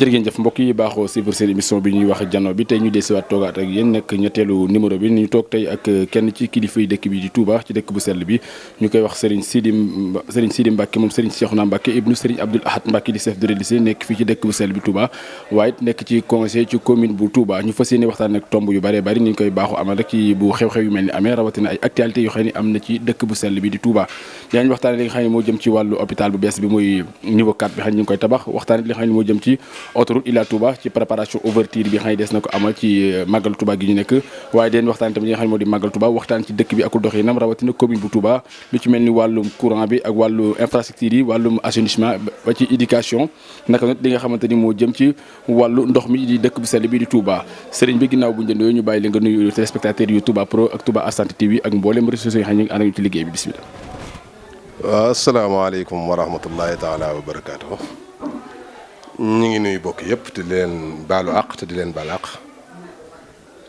jërë ngeen jëf mbokk yi baaxoo suivre seen émission bi ñuy wax jano bi tey ñu desiwaat toogaat ak yéen nekk ñetteelu numéro bi ñu toog tey ak kenn ci kilifa yi dëkk bi di Touba ci dëkk bu sell bi ñu koy wax Serigne Sidi Mbacke moom Serigne Cheikhouna Mbacke ibnu Serigne Abdoul Ahad Mbacke di chef de religieux nekk fii ci dëkk bu sell bi Touba waaye it nekk ci conseil ci commune bu Touba ñu fas yéene waxtaan ak tomb yu bëree bëri ni ñu koy baaxoo amal rek ci bu xew-xew yu mel ni amee rawatina ay actualités yoo xam ne am na ci dëkk bu sell bi di Touba dinañ waxtaan li nga xam ne moo jëm ci wàllu hôpital bu bees bi muy niveau 4 bi xam ne ñu ngi koy tabax waxtaan li nga xam ne moo jëm ci autoroute Ila Touba ci préparation ouverture bi xam ne des na ko amal ci màggal Touba gi ñu nekk waaye den waxtaan tamit li nga xam ne moo di màggal Touba waxtaan ci dëkk bi akul doxinam rawatina commune bu Touba lu ci mel ni wàllum courant bi ak wàllu infrastructure yi wàllum assainissement ba ci éducation naka nag li nga xamante ni moo jëm ci wàllu ndox mi di dëkk bu sell bi di Touba sëriñ bi ginnaaw bu njëndoo ñu bàyyi leen nga nuyu téléspectateurs yu Touba Pro ak Touba Argentine TV ak mboolem réseaux sociaux yi xam ne ñu ngi ànd ci liggéey bi bismillah. waaw asalaamaaleykum wa rahmatullahi taala wa barakaatu. ñu ngi nuyu bokk yëpp te di leen baalu àq te di leen baal àq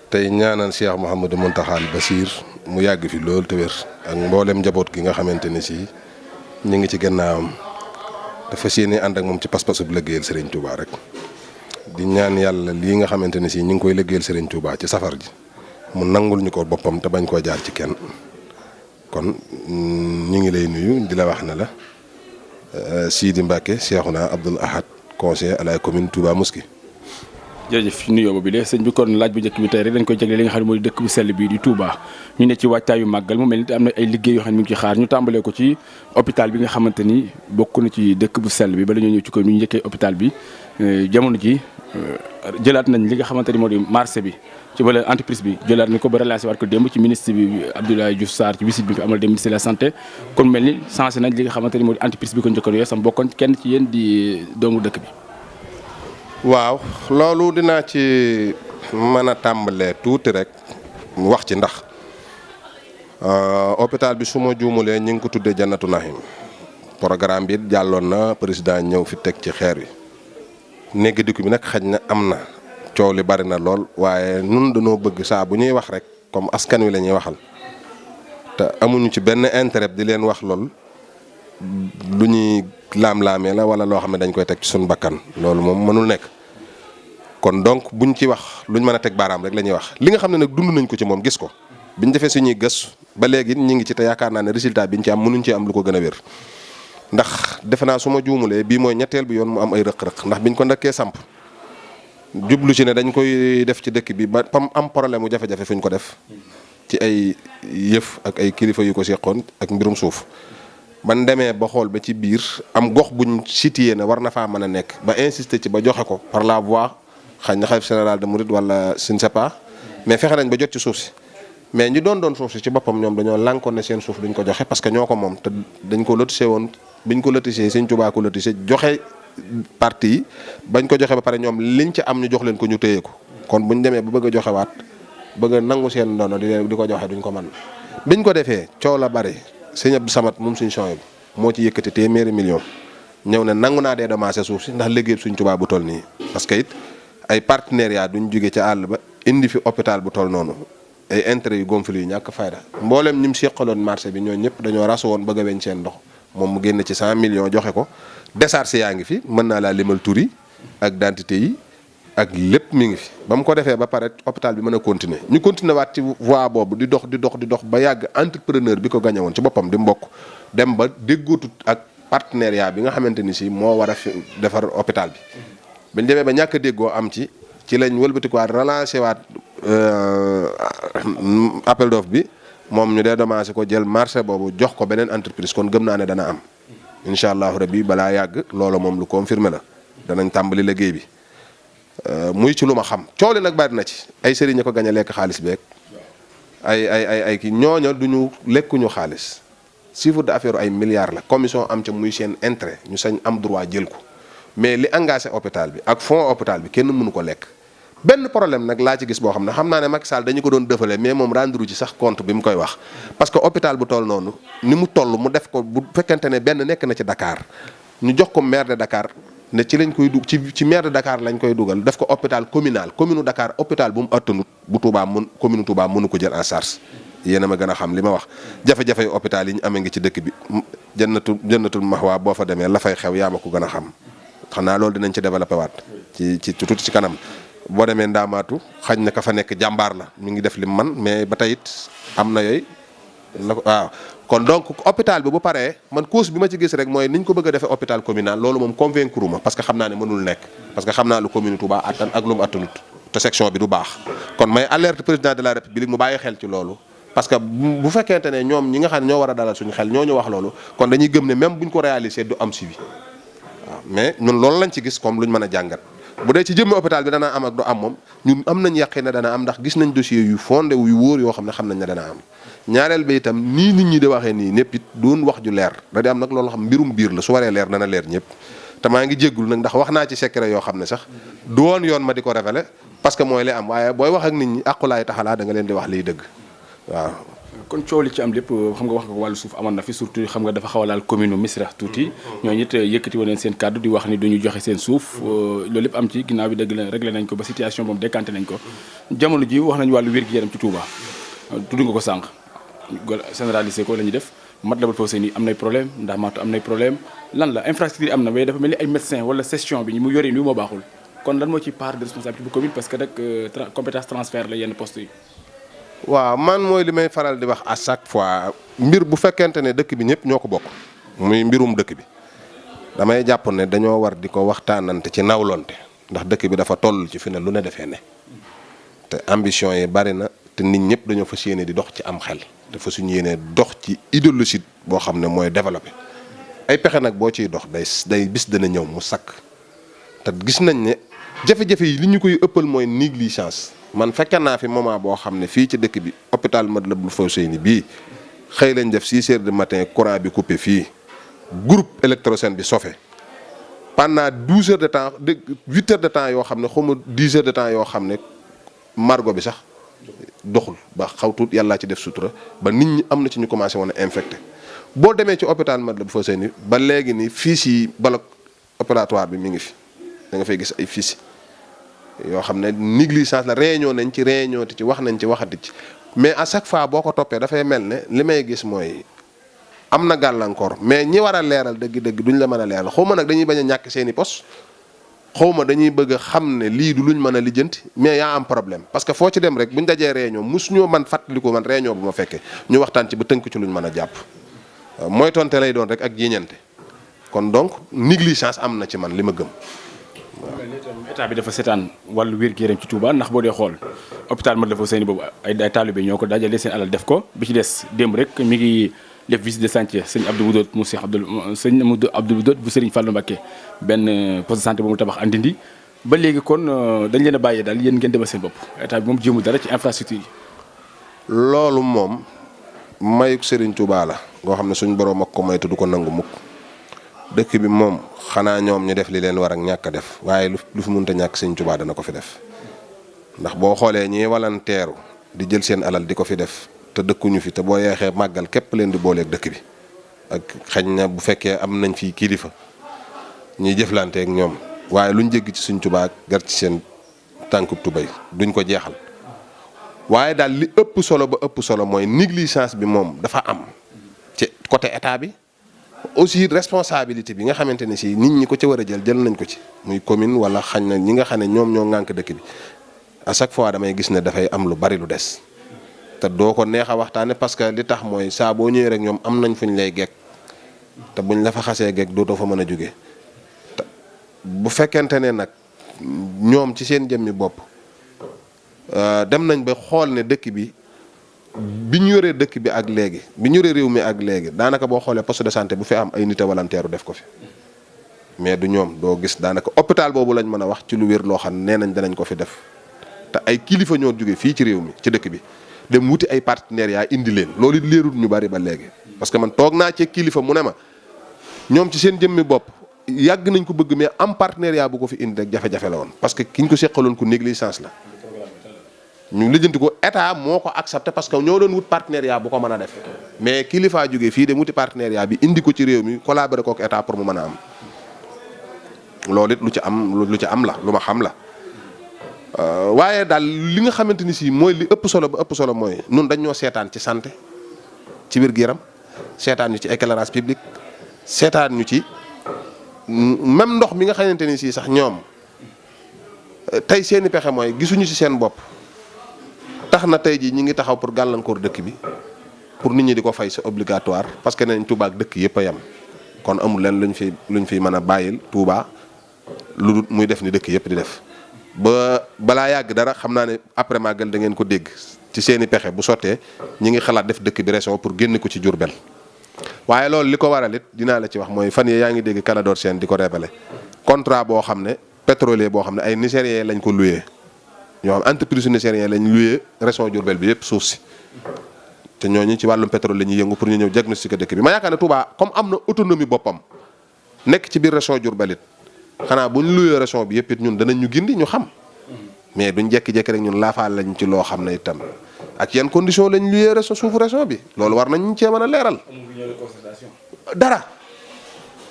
tey ñaanal Cheikh Mouhamadou Mountakha Bassir mu yàgg fi loolu te wér ak mboolem njaboot gi nga xamante ne si ñu ngi ci gannaawam dafa séenee ànd ak moom ci pas-pasu bu liggéeyal Serigne Touba rek di ñaan yàlla lii nga xamante ne si ñu ngi koy liggéeyal Serigne Touba ci safar ji mu nangul ñu ko boppam te bañ koo jaar ci kenn kon ñu ngi lay nuyu di la wax ne la Sidi Mbacke Cheikhouna Abdoul Ahad conseiller à la commune Touba Mosquée. jërëjëf nuyoo boobu de sëñ bi kon laaj bu njëkk bi tey rek dañ koy jagleel li nga xam ne mooy dëkk bu sell bi di Touba ñu ne ci waajtaayu màggal mu mel ni am na ay liggéey yoo xam ne mu ngi ci xaar ñu tàmbalee ko ci hôpital bi nga xamante ni bokk na ci dëkk bu sell bi bala ñoo ñëw ci ko ñu njëkkee hôpital bi jamono ji jëlaat nañ li nga xamante ni moo di marché bi ci wala entreprise bi jëlaat nañ ko ba relancé waat ko démb ci ministre bi Abdoulaye Diouf Sarr ci visite bi ko amal dem ministre de la santé kon mel ni changé nañ li nga xamante ni moo di entreprise bi ko njëkkoon yooyu sam bokkoon kenn ci yéen di doomu dëkk bi. waaw loolu dinaa ci mën a tàmbalee tuuti rek wax ci ndax hôpital bi su ma juumulee ñu ngi ko tuddee Jannatu Nahim programme bi jàlloon na président ñëw fi teg ci xeer wi néegi dikk bi nag xaj na am na coow li bari na lool waaye nun dañoo bëgg saa bu ñuy wax rek comme askan wi la ñuy waxal te amuñu ci benn intérêt di leen wax lool lu ñuy laam-laamee la wala loo xam ne dañ koy teg ci suñu bakkan loolu moom mënul nekk kon donc buñ ci wax luñ mën a teg baaraam rek la ñuy wax li nga xam ne nag dund nañ ko ci moom gis ko biñ defee suñuy gëstu ba léegi ñu ngi ci te yaakaar naa ne résultat biñ ci am mënuñ ci am lu ko gën a wér ndax defe naa su ma juumulee bii mooy ñetteel bi yoon mu am ay rëq-rëq ndax biñ ko ndëkkee samp jublu ci ne dañ koy def ci dëkk bi ba pam am problème mu jafe-jafe fuñ ko def ci ay yëf ak ay kilifa yu ko seqoon ak mbirum suuf ban demee ba xool ba ci biir am gox buñ situé ne war na faa mën a nekk ba insister ci ba joxe ko par la voie xañ na xalif général de Mouride wala je ne sais pas mais fexe nañ ba jot ci suuf si mais ñi doon suuf si ci boppam ñoom dañoo lànkoon ne seen suuf duñ ko joxe parce que ñoo ko moom te dañ ko lotissé woon biñ ko lotissé Sëñ Tuubaa ko lotissé joxe parti yi bañ ko joxe ba pare ñoom liñ ci am ñu jox leen ko ñu téye ko kon buñ demee ba bëgg a joxewaat bëgg a nangu seen ndono di ko joxe duñ ko mën biñ ko defee coow la bari Sëñ Abdou Samad moom suñ chong bi moo ci yëkkati téeméeri million ñëw ne nangu naa dédommagé suuf si ndax liggéey Sëñ Tuubaa bu toll nii parce que it ay partenariat duñ jóge ca àll ba indi fi hôpital bu toll noonu ay intérêt yu gonflé yu ñàkk fayda mboolem ñi mu seqaloon marché bi ñoo ñëpp dañoo rasu woon bëgg a weñ seen ndox moom mu génn ci 100 millions joxe ko décharge yaa ngi fi mën naa laa limal tur yi ak identité yi ak lépp mi ngi fi ba mu ko defee ba pare hôpital bi mën a continuer ñu continuer waat ci voie boobu di dox ba yàgg entrepreneur bi ko gagné woon ci boppam di mbokk dem ba déggootut ak partenariat bi nga xamante ni si moo war a defar hôpital bi bañ demee ba ñàkk a déggoo am ci lañ wëlbatikuwaat relancé waat appel d'offre bi moom ñu dédommagé ko jël marché boobu jox ko beneen entreprise kon gëm naa ne dana am incha allahu rabbi balaa yàgg loolu moom lu confirmé la danañ tàmbali liggéey bi muy ci lu ma xam coow li nag bari na ci ay sëriñ ña ko gañ a lekk xaalis beeg ay kii ñooña duñu lekkuñu xaalis chiffre d'affaires ay milliards la commission am ca muy seen intérêt ñu sañ am droit jël ko mais li engagé hôpital bi ak fonds hôpital bi kenn mënu ko lekk benn problème nag laa ci gis boo xam ne xam naa ne Macky Sall dañu ko doon defale mais moom rendre ci sax compte bi mu koy wax parce que hôpital bu toll noonu ni mu toll mu def ko bu fekkente ne benn nekk na ci Dakar ñu jox ko maire de Dakar ne ci lañ koy dug ci maire de Dakar lañ koy dugal def ko hôpital communal commune Dakar hôpital bu mu attanut bu Touba commune Touba mënu ko jël en charge yéen a ma gën a xam li ma wax jafe-jafe yu hôpital yi ñu amee ngi ci dëkk bi jannatul mahwa boo fa demee la fay xew yaa ma ko gën a xam xanaa loolu dinañ ci développé waat ci tuuti ci kanam boo demee Ndaamaatu xañ na ka fa nekk jàmbaar la mi ngi def li man mais ba tey it am na yooyu waaw. kon donc hôpital bi bu paree man cause bi ma ci gis rek mooy niñ ko bëgg a defee hôpital communal loolu moom convaincre ma parce que xam naa ne mënul nekk parce que xam naa lu commune Touba attan ak lu mu attanut te section bi du baax kon may alerte président de la république mu bàyyi xel ci loolu. parce que bu fekkente ne ñoom ñi nga xam ne ñoo war a dalal suñu xel ñoo ñu wax loolu kon dañuy gëm ne même buñ ko réaliser du am suivi waaw mais ñun loolu lañ ci gis comme luñ mën a jàngat bu dee ci jëmmi hôpital bi dana am ak du am moom ñun am nañ yàqee ne dana am ndax gis nañ dossier yu fondé yu wóor yoo xam ne xam nañ ne dana am ñaareel ba itam nii nit ñi di waxee nii ñëpp it doon wax ju leer da di am nag loolu xam mbirum biir la su waree leer dana leer ñëpp te maa ngi jéggul nag ndax wax naa ci secret yoo xam ne sax du woon yoon ma di ko révéler parce que mooy li am waaye booy wax ak nit ñi aqulaay taxalaa da nga leen di wax liy dëgg waaw. kon coow li ci am lépp xam nga wax nga ko wàllu suuf amoon na fi surtout xam nga dafa xaw a laal commune Missirah tuuti ñooñu it yëkkati woon seen kàddu di wax ni duñu joxe seen suuf loolu lépp am ci ginnaaw bi dëgg la réglé nañ ko ba situation boobu décanté nañ ko jamono ji wax nañu wàllu wér-gu-yaram ci Touba tudd nga ko sànq généralisé ko la ñuy def Matlaboul Fawzeyni am nay problème Ndamatou am nay problème lan la infrastructure am na mais dafa mel ni ay médecins wala session bi mu yoree nii moo baaxul kon lan moo ci part de responsabilité bu commune parce que rek compétence transfert la yenn poste yi. waaw man mooy li may faral di wax à chaque fois mbir bu fekkente ne dëkk bi ñëpp ñoo ko bokk muy mbirum dëkk bi damay jàpp ne dañoo war di ko waxtaanante ci nawlonte ndax dëkk bi dafa toll ci fi ne lu ne defee ne te ambition yi bari na te nit ñëpp dañoo fas yéene di dox ci am xel te fas yéene dox ci idéologie boo xam ne mooy développé ay pexe nag boo ciy dox day bis dana ñëw mu sakk te gis nañ ne jafe-jafe yi li ñu koy ëppal mooy négligence. man fekke naa fi moment boo xam ne fii ci dëkk bi hôpital Matlaboul Fawzeyni bii xëy lañ def 6 heures du matin courant bi coupé fii groupe électrogène bi sofe pendant 12 heures de temps 8 heures de temps yoo xam ne xaw ma 10 heures de temps yoo xam ne margo bi sax doxul ba xaw tuut yàllaa ci def sutura ba nit ñi am na ci ñu commencé woon a infecté boo demee ci hôpital Matlaboul Fawzeyni ba léegi ni fiches yi bloc opératoire bi mi ngi fi da nga fay gis ay fiches yoo xam ne négligence la réunion nañ ci réunion te ci wax nañ ci waxati ci mais à chaque fois boo ko toppee dafay mel ne li may gis mooy am na gàllankoor mais ñi war a leeral dëgg-dëgg duñ la mën a leeral xaw ma nag dañuy bañ a ñàkk seeni poste xaw ma dañuy bëgg a xam ne lii du luñ mën a lijjanti mais yaa am problème parce que foo ci dem rek buñ dajee réunion mosuñoo man fàttaliku man réunion bu ma fekkee ñu waxtaan ci ba tënk ci luñ mën a jàpp mooy tonte lay doon rek ak jiñante kon donc négligence am na ci man li ma gëm. état bi dafa seetaan wàllu wér-gu-yaram ci Touba ndax boo dee xool hôpital Matlaboul Fawzeyni boobu ay taalibe ñoo ko dajale seen alal def ko bi ci des démb rek mi ngi def visite de chantier sëñ Abdou Boudot mu sëñ Abdou Boudot bu Serigne Fallou Mbacké benn poste de santé bu mu tabax andindi ba léegi kon dañ leen a bàyyee daal yéen ngeen demal seen bopp état bi moom jéemu dara ci infrastructure yi. loolu moom mayuk Serigne Touba la ngoo xam ne suñ borom ak ko may te du ko nangu mukk dëkk bi moom xanaa ñoom ñu def li leen war ak ñàkk a def waaye lu fi mënta ñàkk Sëñ Tuubaa dana ko fi def ndax boo xoolee ñi walanteeru di jël seen alal di ko fi def te dëkkuñu fi te boo yeexee màggal képp leen di booleeg dëkk bi ak xañ na bu fekkee am nañ fi kilifa ñuy jëflanteeg ñoom waaye luñ jégg ci Sëñ Tuubaa gar ci seen tànkub tubéy duñ ko jeexal waaye daal li ëpp solo ba ëpp solo mooy négligence bi moom dafa am ci côté état bi. aussi responsabilité bi nga xamante ne si nit ñi ko ci war a jël nañ ko ci muy commune wala xañ na ñi nga xam ne ñoom ñoo ŋànk dëkk bi à chaque fois damay gis ne dafay am lu bari lu des te doo ko neex a waxtaane parce que li tax mooy saa boo ñëwee rek ñoom am nañ fuñ lay gekk te buñ la fa xasee gekk dootoo fa mën a jóge te bu fekkente ne nag ñoom ci seen jëmmi bopp dem nañ ba xool ne dëkk bi ñu yoree dëkk bi ak léegi bi ñu yoree réew mi ak léegi daanaka boo xoolee poste de santé bu fi am ay nit a volontaire def ko fi mais du ñoom doo gis daanaka hôpital boobu lañ mën a wax ci lu wér loo xam nee nañ danañ ko fi def te ay kilifa ñoo jóge fii ci réew mi ci dëkk bi dem wuti ay partenaires yaa indi leen loolu it leerul ñu bari ba léegi. parce que man toog naa ci kilifa mu ne ma ñoom ci seen jëmmi bopp yàgg nañ ko bëgg mais am partenariat bu ko fi indi rek jafe-jafe la woon parce que kiñ ko seqaloon ko négligence la. ñu lijjanti ko état moo ko accepté parce que ñoo doon wut partenariat bu ko mën a def mais kilifa jógee fii dem wuti partenariat bi indi ko ci réew mi collaborer kook état pour mu mën a am loolu it lu ci am la lu ma xam la waaye daal li nga xamante ni si mooy li ëpp solo ba ëpp solo mooy nun dañ ñoo seetaan ci santé ci wér-gu-yaram seetaan ñu ci éclairage public seetaan ñu ci même ndox mi nga xamante ni si sax ñoom tey seeni pexe mooy gisuñu ci seen bopp tax na tey jii ñi ngi taxaw pour gàllankoor dëkk bi pour nit ñi di ko fay c'est obligatoire parce que nañ Touba ak dëkk yëpp a yem kon amul leen luñ fi mën a bàyyil Touba lu dul muy def ni dëkk yëpp di def balaa yàgg dara xam naa ne après màggal da ngeen ko dégg ci seeni pexe bu sottee ñi ngi xalaat def dëkk bi région pour génne ko ci Diourbel waaye loolu li ko waral it dinaa la ci wax mooy fan yii yaa ngi dégg Canador Sène di ko révélé contrat boo xam ne pétrolier boo xam ne ay Nigériens lañ ko loué ñoo xam entreprise nigérien lañ loué région Diourbel bi yëpp suuf si te ñooñu ci wàllum pétrole la ñuy yëngu pour ñu ñëw diagnostiquer dëkk bi ma yaakaar ne Touba comme am na autonomie boppam nekk ci biir région Diourbel it xanaa bu ñu loué région bi yëpp it ñun danañ ñu gindi ñu xam mais duñ jekki-jekki rek ñun laafaal lañ ci loo xam ne itam ak yan condition lañ loué région suufu région bi loolu war nañ cee mën a leeral dara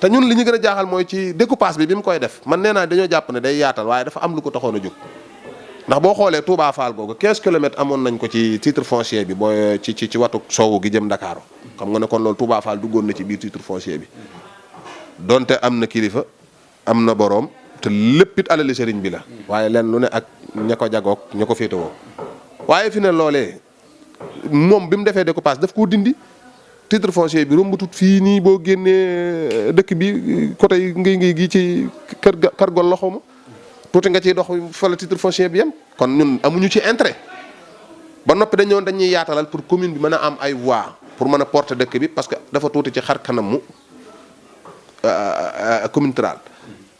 te ñun li ñu gën a jaaxal mooy ci découpage bi mu koy def man nee naa dañoo jàpp ne day yaatal waaye dafa am lu ko taxoon a jóg ndax boo xoolee Touba Fall googu 15 kilomètres amoon nañ ko ci titre foncier bi booy ci watu soowu gi jëm Ndakaaru xam nga ne kon loolu Touba Fall duggoon na ci biir titre foncier bi donte am na kilifa am na boroom te lépp it alali sëriñ bi la waaye leen lu ne ak ña ko jagoog ña ko féetewoo waaye fi ne loolee moom bi mu defee découpage daf koo dindi titre foncier bi rombutut fii nii boo génnee dëkk bi côté ngay gi ci kër gol loxo ma tuuti nga ciy dox fa la titre foncier bi yem kon ñun amuñu ci intérêt ba noppi dañuy yaatalal pour commune bi mën a am ay voix pour mën a porter dëkk bi parce que dafa tuuti ci xar kanamu commune rurale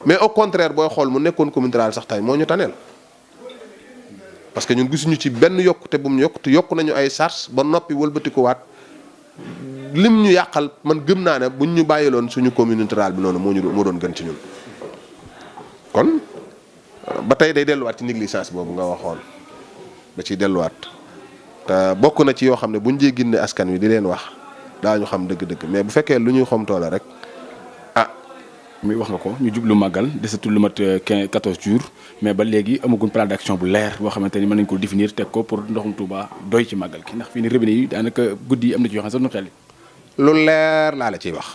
mais au contraire booy xool mu nekkoon commune rurale sax tey moo ñu taneel parce que ñun gisuñu ci benn yokkute bu mu yokk nañu ay charge ba noppi wëlbatikuwaat lim ñu yàqal man gëm naa ne buñ ñu bàyyiloon suñu commune rurale bi noonu moo doon gën ci ñun kon ba tey day delluwaat ci négligence boobu nga waxoon da ciy delluwaat te bokk na ci yoo xam ne buñ jee génne askan wi di leen wax daañu xam dëgg-dëgg mais bu fekkee lu ñuy xomtoo la rek mi wax nga ko ñu jublu màggal desatul lu mat 14 jours mais ba léegi amaguñ plan d'action bu leer boo xamante ni mën nañ ko définir teg ko pour ndoxum Touba doy ci màggal gi ndax fii ni robinet yi daanaka guddi yi am na ci yoo xam ne sax nu xel yi lu leer laa la ciy wax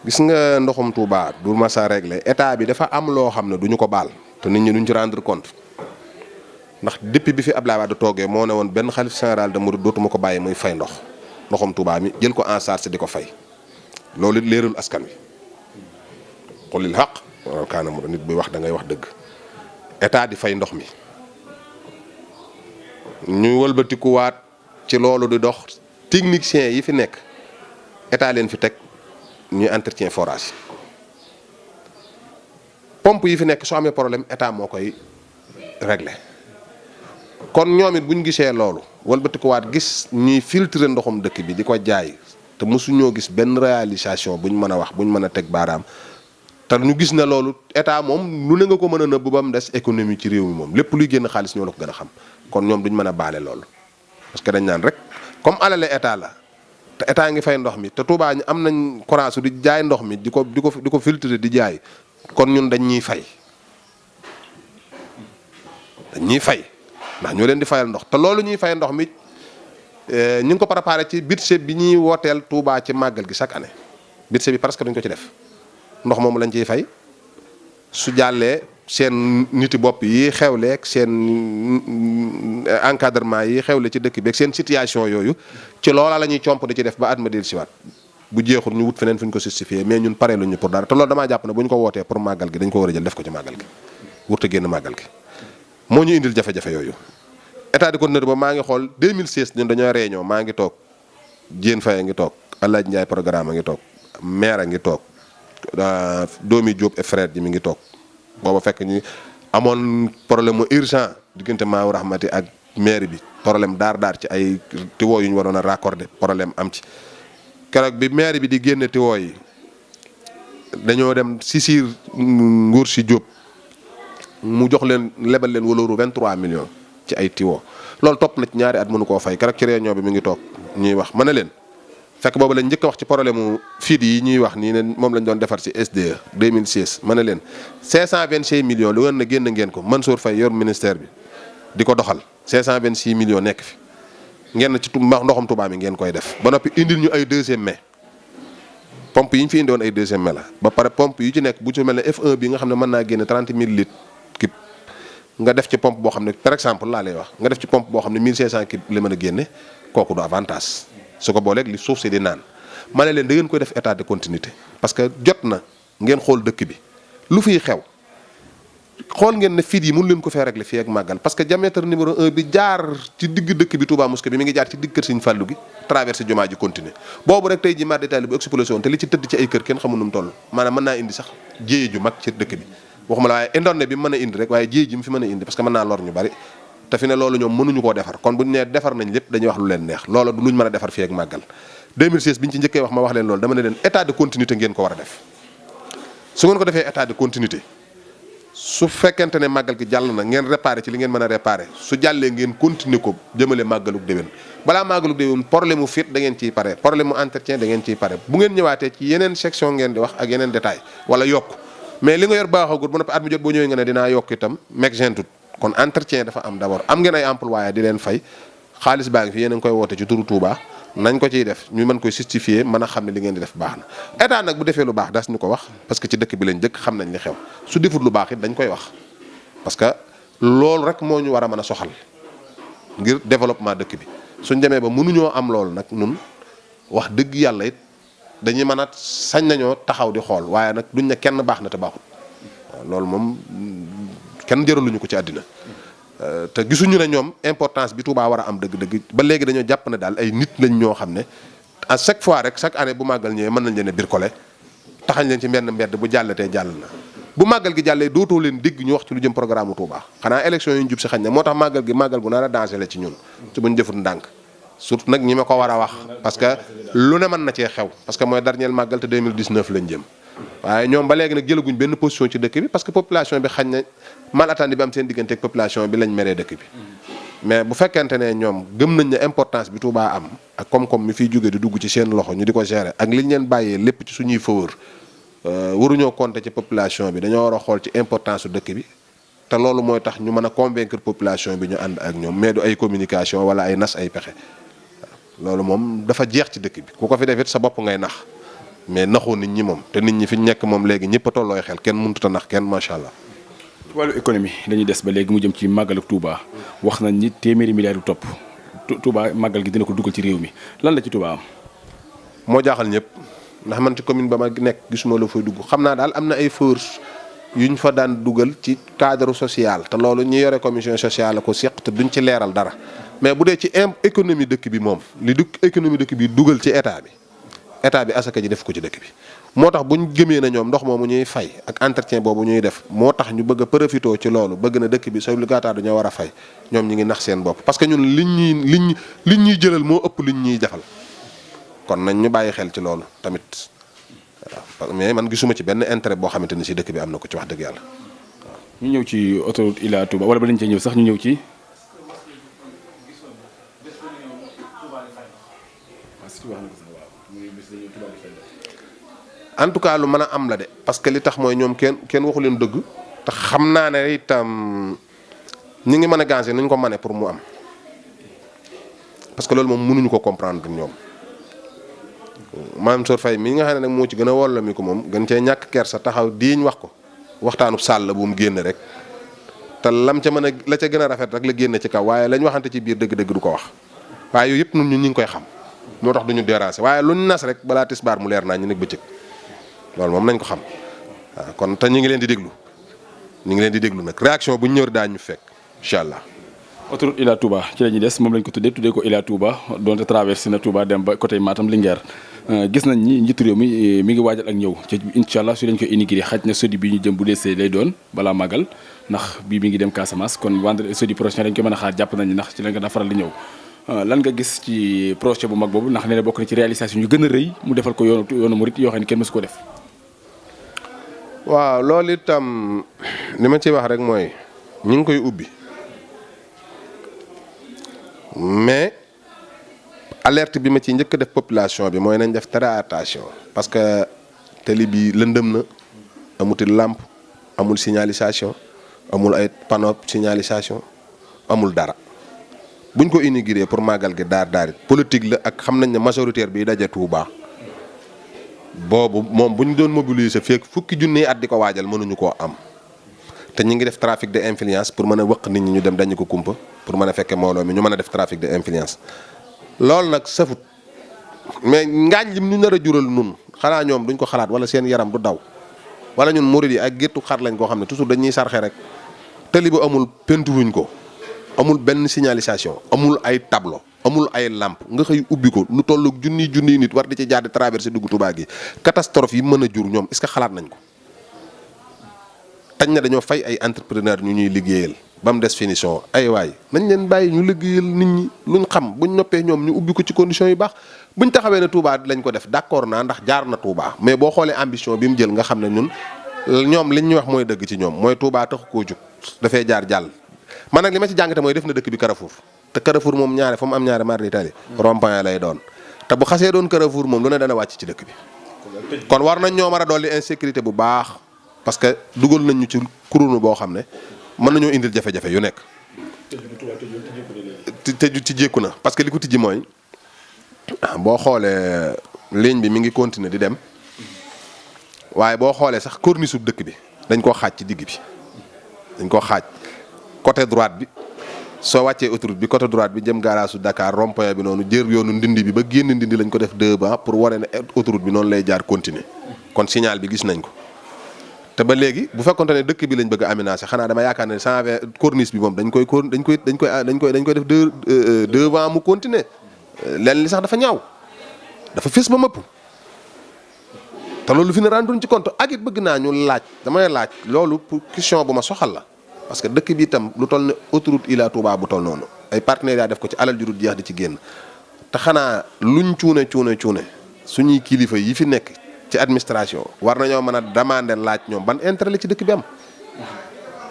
gis nga ndoxum Touba du ma sa régler état bi dafa am loo xam ne duñu ko baal te nit ñi duñ ci rendre compte ndax depuis bi fi Abdoulaye Wade toogee moo ne woon benn xalif général de Mouride dootuma ko bàyyi muy fay ndoxum Touba mi jël ko en charge di ko fay loolu it leerul askan wi xulil xaq wala kaana mu nit buy wax da ngay wax dëgg état di fay ndox mi ñu wëlbatikuwaat ci loolu di dox techniciens yi fi nekk état leen fi teg ñuy entretien forage pompe yi fi nekk soo amee problème état moo koy régler kon ñoom it bu ñu gisee loolu wëlbatikuwaat gis ñuy filtrer ndoxum dëkk bi di ko jaay te mosuñoo gis benn réalisation buñ mën a wax buñ mën a teg baaraam te ñu gis ne loolu état moom lu ne nga ko mën a nëbb ba mu des économie ci réew mi moom lépp luy génn xaalis ñoo la ko gën a xam kon ñoom duñ mën a baale loolu parce que dañ naan rek comme alale état la te état ngi fay ndox mi te Touba ñu am nañ courage di jaay ndox mi di ko filtrer di jaay kon ñun dañ ñuy fay ndax ñoo leen di fayal ndox te loolu ñuy fay ndox mi ñu ngi ko préparé ci budget bi ñuy wooteel Touba ci màggal gi chaque année budget bi presque duñ ko ci def ndox moomu lañ ciy fay su jàllee seen niti bopp yi xewleeg seen encadrement yi xewle ci dëkk bi ak seen situation yooyu ci loola la ñuy comp di ci def ba at ma del siwaat bu jeexul ñu wut feneen fu ñu ko justifié mais ñun pare luñu pour dara te loolu damaa jàpp ne bu ñu ko wootee pour màggal gi dañ ko war a jël def ko ci màggal gi wurte génn màggal gi moo ñu indil jafe-jafe yooyu état di ko nër ba maa ngi xool 2016 ñun dañoo réunion maa ngi toog Diène Faye a ngi toog Alaaji Ndiaye programme a ngi toog maire a ngi toog doomi Diop et frère ji mi ngi toog booba fekk ñi amoon problème mu urgent diggante Maawu Rahmati ak maire bi problème daar ci ay tiwo yu ñu waroon a raccorder problème am ci keroog bi maire bi di génne tiwo yi dañoo dem sisir nguur si Diop mu jox leen lebal leen walooru 23 millions ci ay tiwo loolu topp na ci ñaari at mënu koo fay keroog ci réunion bi mi ngi toog ñuy wax mën na leen fekk boobu lañ njëkk a wax ci problème mu fiid yi ñuy wax nii ne moom lañ doon defar ci SDE 2016 mën na leen 526 millions lu ngeen na génn ngeen ko Mansour Faye yor ministère bi di ko doxal 526 millions nekk fi ngeen ci ndoxam Touba mi ngeen koy def ba noppi indil ñu ay 2e mai pompe yi ñu fi indi woon ay deuxième mai la ba pare pompe yu ci nekk bu ci mel ne F1 bi nga xam ne mën naa génne 30 000 litres kib nga def ci pompe boo xam ne par exemple laa lay wax nga def ci pompe boo xam ne 1500 kib la mën a génne kooku du avantage su ko booleeg li suuf si di naan ma ne leen da ngeen koy def état de continuité parce que jot na ngeen xool dëkk bi lu fiy xew xool ngeen ne fit yi mun leen ko fee régler fii ak màggal parce que diamètre numéro 1 bi jaar ci digg dëkk bi Touba Mosquée bi mi ngi jaar ci digg kër Sëñ Fallou gi traversé jumaa ji continuer boobu rek tey ji mar détail bu explosé woon te li ci tëdd ci ay kër kenn xamul nu mu toll maanaam mën naa indi sax jéye ju mag ci dëkk bi waxuma la waaye indonne bi mën a indi rek waaye jéye ji mu fi mën a indi parce que mën naa lor ñu bari te fi ne loolu ñoom mënuñu koo defar kon buñu nee defar nañ lépp dañuy wax lu leen neex loolu du luñ mën a defar fii ak màggal 2016 biñ ci njëkkee wax ma wax leen loolu dama ne leen état de continuité ngeen ko war a def su ngeen ko defee état de continuité su fekkente ne màggal gi jàll na ngeen réparé ci li ngeen mën a réparé su jàllee ngeen continuer ko jëmale màggaluk déwén balaa màggaluk déwén problème mu fit da ngeen ciy pare problème mu entretien da ngeen ciy pare bu ngeen ñëwaatee ci yeneen section ngeen di wax ak yeneen détail wala yokk mais li nga yor baaxagut bu noppi at mu jot boo ñëwee nga ne dinaa yokk itam meg gentut kon entretien dafa am d'abord am ngeen ay employé di leen fay xaalis baa ngi fi yéen a ngi koy woote ci turu Touba nañ ko ciy def ñu mën koy justifier mën a xam ne li ngeen di def baax na état nag bu defee lu baax das ñu ko wax parce que ci dëkk bi lañ dëkk xam nañ li xew su defut lu baax it dañ koy wax parce que loolu rek moo ñu war a mën a soxal ngir développement dëkk bi suñ demee ba mënuñoo am loolu nag nun wax dëgg yàlla it dañuy mën a sañ nañoo taxaw di xool waaye nag duñ ne kenn baax na te baaxut waaw loolu moom kenn jëraluñu ko ci àddina te gisuñu ne ñoom importance bi Touba war a am dëgg-dëgg ba léegi dañoo jàpp ne daal ay nit lañ ñoo xam ne à chaque fois rek chaque année bu màggal ñëwee mën nañ leen a birkole taxañ leen ci mbenn mbedd bu jàllatee jàll na bu màggal gi jàllee dootoo leen dégg ñu wax ci lu jëm programme u Touba xanaa élection yi ñu jub si xañ na moo tax màggal gi màggal gu nar a danger la ci ñun ci buñ jëfut ndànk surtout nag ñi ma ko war a wax parce que lu ne mën na cee xew parce que mooy dernier màggal te 2019 lañ jëm waaye ñoom ba léegi nag jëlaguñ benn position ci dëkk bi parce que population bi xañ na mal attendi bi am seen diggante ak population bi lañ meree dëkk bi mais bu fekkente ne ñoom gëm nañ ne importance bi Touba am ak koom-koom mi fiy jóge di dugg ci seen loxo ñu di ko gérer ak liñ leen bàyyee lépp ci suñuy faveur waruñoo compter ci population bi dañoo war a xool ci importance su dëkk bi te loolu mooy tax ñu mën a convaincre population bi ñu ànd ak ñoom mais du ay communication wala ay nas ay pexe loolu moom dafa jeex ci dëkk bi ku ko fi def it sa bopp ngay nax mais naxoo nit ñi moom te nit ñi fi nekk moom léegi ñëpp a tollooy xel kenn mënut a nax kenn macha allah. ci wàllu économie dañuy des ba léegi mu jëm ci màggal ak Touba wax nañ ni téeméeri milliards yu topp Touba màggal gi dina ko dugal ci réew mi lan la ci Touba am. moo jaaxal ñëpp ndax man ci commune ba ma nekk gisuma la fay dugg xam naa daal am na ay force yu ñu fa daan dugal ci cadre social te loolu ñu yore commission sociale ko seq te duñ ci leeral dara mais bu dee ci économie dëkk bi moom li du économie dëkk bi dugal ci état bi asaka ji def ko ci dëkk bi moo tax bu ñu gëmee na ñoom ndox moomu ñuy fay ak entretien boobu ñuy def moo tax ñu bëgg a profité ci loolu bëgg na dëkk bi c'est obligatoire dañoo war a fay ñoom ñi ngi nax seen bopp parce que ñun liñ ñuy jëlal moo ëpp liñ ñuy defal kon nañ ñu bàyyi xel ci loolu tamit waaw mais man gisuma ci benn intérêt boo xamante ni si dëkk bi am na ko ci wax dëgg yàlla waaw. ñu ñëw ci autoroute Ila Touba wala ba lañ cee ñëw sax ñu ñëw ci. en tout cas lu mën a am la de parce que li tax mooy ñoom kenn waxu leen dëgg te xam naa ne itam ñi ngi mën a ganger nañ ko mane pour mu am parce que loolu moom mënuñu ko comprendre ñoom maam Sor Faye mi nga xam ne nag moo ci gën a wollo mi ko moom gën cee ñàkk kersa taxaw diiñ wax ko waxtaanu sàll bu mu génn rek te lam ca mën a la ca gën a rafet rek la génn ci kaw waaye lañ waxante ci biir dëgg-dëgg du ko wax waaye yooyu yëpp ñun ñu ngi koy xam moo tax duñu déranger waaye luñ nas rek balaa tisbaar mu leer naa ñu nekk bëccëg loolu moom nañ ko xam waaw kon te ñu ngi leen di déglu nag réaction bu ñu ñëw daañu fekk incha allah. autoroute Ila Touba ci la ñuy des moom lañ ko tuddee ko Ila Touba donte traversé na Touba dem ba côté Matam Linguère gis nañ ni njiitu réew mi ngi waajal ak ñëw ci incha allah su leen ko inauguré xaj na sodi bi ñu jëm bu desee lay doon balaa màggal ndax bii mi ngi dem Casamance kon vendredi sodi prochain dañ ko mën a xaar jàpp nañ ndax ci la nga daa faral di ñëw lan nga gis ci projet bu mag boobu ndax nee na bokk na ci réalisation yu gën a rëy mu defal ko yoonu murit yoo xam ne kenn mësu ko def. waaw loolu itam li ma ciy wax rek mooy ñu ngi koy ubbi mais alerte bi ma ci njëkk def population bi mooy nañ def très attention parce que tali bi lëndëm na amutil lampe amul signalisation amul ay panneau signalisation amul dara buñ ko inauguré pour màggal gi daar it politique la ak xam nañ ne majoritaire bi daje Touba boobu moom bu ñu doon mobiliser fekk fukki junni at di ko waajal mënuñu koo am te ñu ngi def trafic de influence pour mën a wëq nit ñi ñu dem dañu ko kumpa pour mën a fekke mbooloo mi ñu mën a def trafic de influence loolu nag safut mais ngaañ lim ñu nar a jural nun xanaa ñoom duñ ko xalaat wala seen yaram du daw wala ñun murid yi ak géttu xar lañ koo xam ne toujours dañuy sarxe rek tali bu amul pentuwuñ ko amul benn signalisation amul ay tableau amul ay lampe nga xëy ubbi ko lu tollu junniy nit war di ci jaar di traversé dugg Touba gi catastrophe yi mën a jur ñoom est-ce que xalaat nañ ko tañ na dañoo fay ay entrepreneur ñu ñuy liggéeyal ba mu des finition ay waay nañ leen bàyyi ñu liggéeyal nit ñi luñ xam buñ noppee ñoom ñu ubbi ko ci conditions yu baax buñ taxawee ne Touba lañ ko def d'accord naa ndax jaar na Touba mais boo xoolee ambition bi mu jël nga xam ne ñun ñoom liñ ñu wax mooy dëgg ci ñoom mooy Touba taxu koo jug dafay jaar jàll man nag li ma ci jàngate mooy def na dëkk bi Carrefour te Carrefour moom ñaare fa mu am ñaare mardi tali rond-point lay doon te bu xasee doon Carrefour moom lu ne dana wàcc ci dëkk bi kon war nañ ñoo mën a dolli insécurité bu baax parce que dugal nañ ñu ci kurunu boo xam ne mën nañoo indil jafe-jafe yu nekk tëju ci jékku na parce que li ko tijji mooy boo xoolee ligne bi mi ngi continuer di dem waaye boo xoolee sax corniche bu dëkk bi dañ koo xaaj ci digg bi dañ koo xaaj côté droite bi soo wàccee autoroute bi côté droite bi jëm garage Dakar rond-point bi noonu jër yoonu ndindi bi ba génn ndindi lañ ko def 2 ba pour wane ne autoroute bi noonu lay jaar continuer kon signal bi gis nañ ko te ba léegi bu fekkonte ne dëkk bi lañ bëgg a aménager xanaa dama yaakaar ne 120 corniche bi moom dañ koy def 2 ba mu continuer leen li sax dafa ñaaw dafa fés ba mëpp te loolu fi ne renduñ ci compte ak it bëgg naa ñu laaj damay laaj loolu pour question bu ma soxal la parce que dëkk bi itam lu toll ne autoroute Ila Touba bu toll noonu ay partenariat def ko ci alal ju dul jeex di ci génn te xanaa luñ cuune suñuy kilifa yi fi nekk ci administration war nañoo mën a demander laaj ñoom ban intérêt la ci dëkk bi am